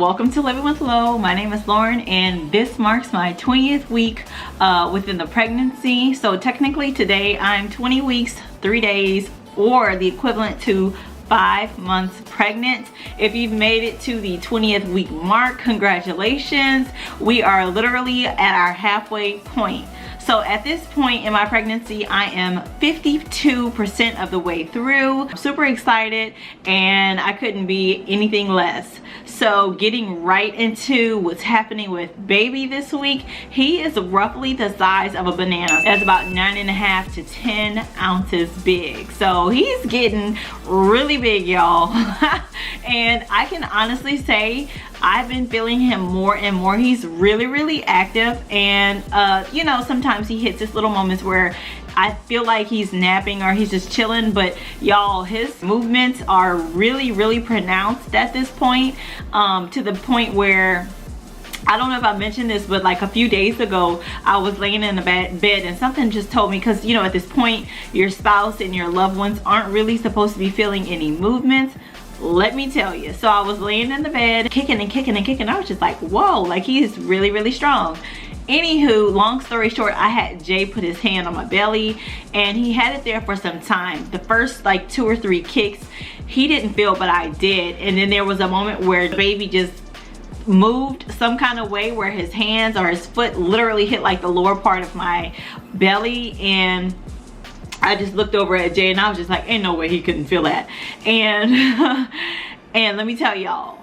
welcome to Living with Lo. My name is Lauren and this marks my 20th week within the pregnancy. So technically today I'm 20 weeks, 3 days, or the equivalent to 5 months pregnant. If you've made it to the 20th week mark, congratulations. We are literally at our halfway point. So at this point in my pregnancy, I am 52% of the way through. I'm super excited and I couldn't be anything less. So getting right into what's happening with baby this week, he is roughly the size of a banana. That's about 9.5 to 10 ounces big. So he's getting really big, y'all. And I can honestly say I've been feeling him more and more. He's really active, and you know, sometimes he hits this little moments where I feel like he's napping or he's just chilling, but y'all, his movements are really pronounced at this point, to the point where I don't know if I mentioned this, but like a few days ago I was laying in the bed and something just told me, because you know at this point your spouse and your loved ones aren't really supposed to be feeling any movements. Let me tell you. So I was laying in the bed kicking and kicking. I was just like, whoa, like he's really strong. Anywho, long story short, I had Jay put his hand on my belly and he had it there for some time. The first like 2 or 3 kicks he didn't feel, but I did. And then there was a moment where the baby just moved some kind of way where his hands or his foot literally hit like the lower part of my belly, and I just looked over at Jay and I was just like, ain't no way he couldn't feel that. And and let me tell y'all,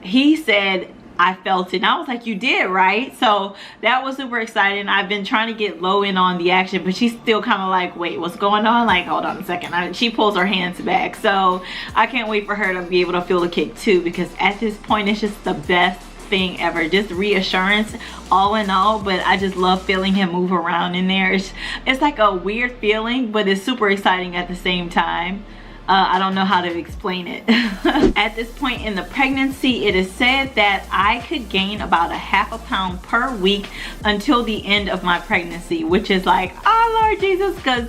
he said, I felt it. And I was like, you did, right? So that was super exciting. I've been trying to get Lo in on the action, but she's still kind of like, wait, what's going on? Like, hold on a second. She pulls her hands back. So I can't wait for her to be able to feel the kick too, because at this point it's just the best thing ever. Just reassurance all in all. But I just love feeling him move around in there. It's like a weird feeling, but it's super exciting at the same time. I don't know how to explain it. At this point in the pregnancy, it is said that I could gain about ½ pound per week until the end of my pregnancy, which is like, oh Lord Jesus, because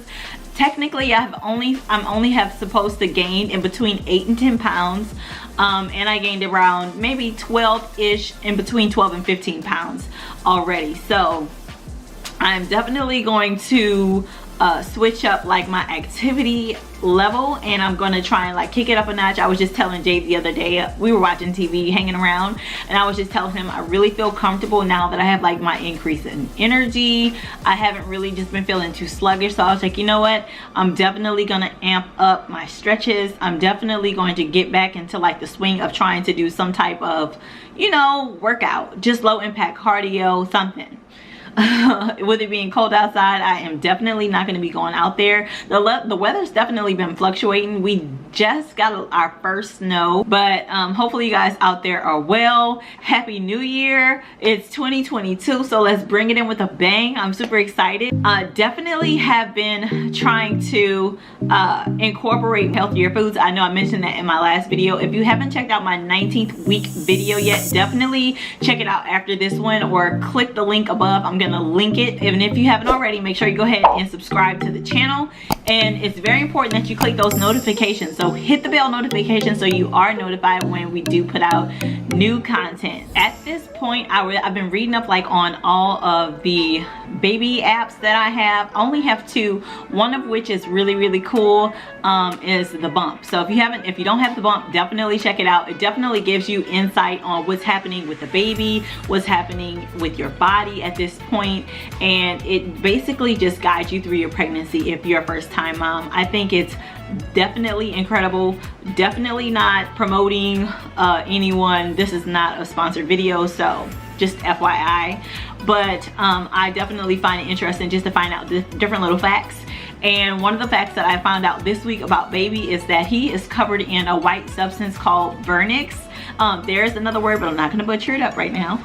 technically I'm only supposed to gain in between 8 and 10 pounds. And I gained around maybe 12-ish, in between 12 and 15 pounds already. So I'm definitely going to switch up like my activity level, and I'm gonna try and like kick it up a notch. I was just telling Jay the other day, we were watching TV, hanging around, and I was just telling him I really feel comfortable now that I have like my increase in energy. I haven't really just been feeling too sluggish, so I was like, you know what, I'm definitely gonna amp up my stretches. I'm definitely going to get back into like the swing of trying to do some type of, you know, workout, just low impact cardio, something. With it being cold outside, I am definitely not going to be going out there. The weather's definitely been fluctuating. We just got our first snow, but hopefully you guys out there are well. Happy New Year. It's 2022, so let's bring it in with a bang. I'm super excited. Definitely have been trying to incorporate healthier foods. I know I mentioned that in my last video. If you haven't checked out my 19th week video yet, definitely check it out after this one, or click the link above. I'm gonna link it, and if you haven't already, make sure you go ahead and subscribe to the channel. And it's very important that you click those notifications, so hit the bell notification so you are notified when we do put out new content. At this point, I've been reading up like on all of the baby apps that I have. I only have 2, one of which is really cool, is the Bump. So if you don't have the Bump, definitely check it out. It definitely gives you insight on what's happening with the baby, what's happening with your body at this point, and it basically just guides you through your pregnancy if you're a first-time mom. I think it's definitely incredible. Definitely not promoting anyone. This is not a sponsored video, so just FYI. But I definitely find it interesting just to find out the different little facts. And one of the facts that I found out this week about baby is that he is covered in a white substance called vernix. There's another word, but I'm not going to butcher it up right now.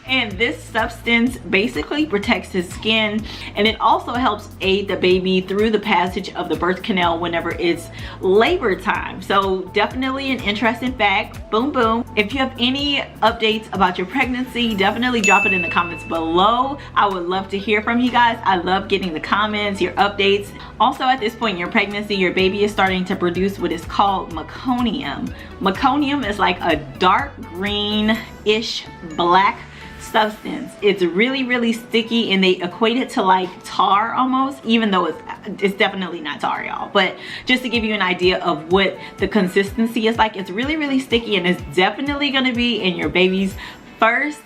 And this substance basically protects his skin, and it also helps aid the baby through the passage of the birth canal whenever it's labor time. So definitely an interesting fact. Boom boom. If you have any updates about your pregnancy, definitely drop it in the comments below. I would love to hear from you guys. I love getting the comments, your updates. Also, at this point in your pregnancy, your baby is starting to produce what is called meconium. Meconium is like a dark green-ish black substance. It's really sticky, and they equate it to like tar almost, even though it's definitely not tar, y'all. But just to give you an idea of what the consistency is like, it's really sticky, and it's definitely going to be in your baby's first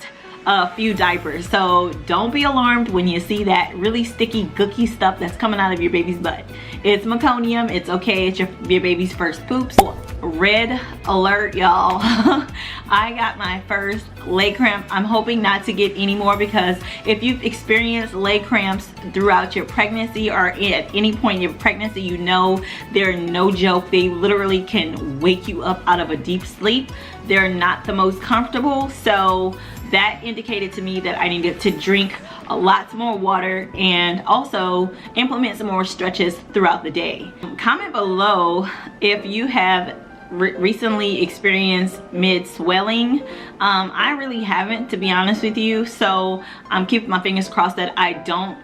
few diapers. So don't be alarmed when you see that really sticky gooky stuff that's coming out of your baby's butt. It's meconium. It's okay. It's your baby's first poops. Red alert, y'all. I got my first leg cramp. I'm hoping not to get any more, because if you've experienced leg cramps throughout your pregnancy or at any point in your pregnancy, you know they're no joke. They literally can wake you up out of a deep sleep. They're not the most comfortable, so that indicated to me that I needed to drink a lot more water and also implement some more stretches throughout the day. Comment below if you have recently experienced mid swelling. I really haven't, to be honest with you, so I'm keeping my fingers crossed that I don't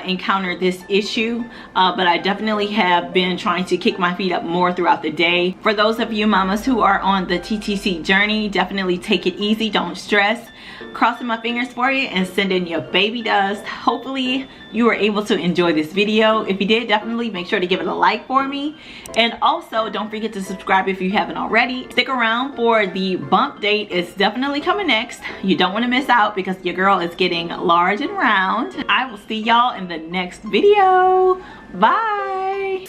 encounter this issue, but I definitely have been trying to kick my feet up more throughout the day. For those of you mamas who are on the TTC journey, definitely take it easy, don't stress. Crossing my fingers for you and sending your baby dust. Hopefully you were able to enjoy this video. If you did, definitely make sure to give it a like for me, and also don't forget to subscribe if you haven't already. Stick around for the bump date. It's definitely coming next. You don't want to miss out, because your girl is getting large and round. I will see y'all in the next video. Bye.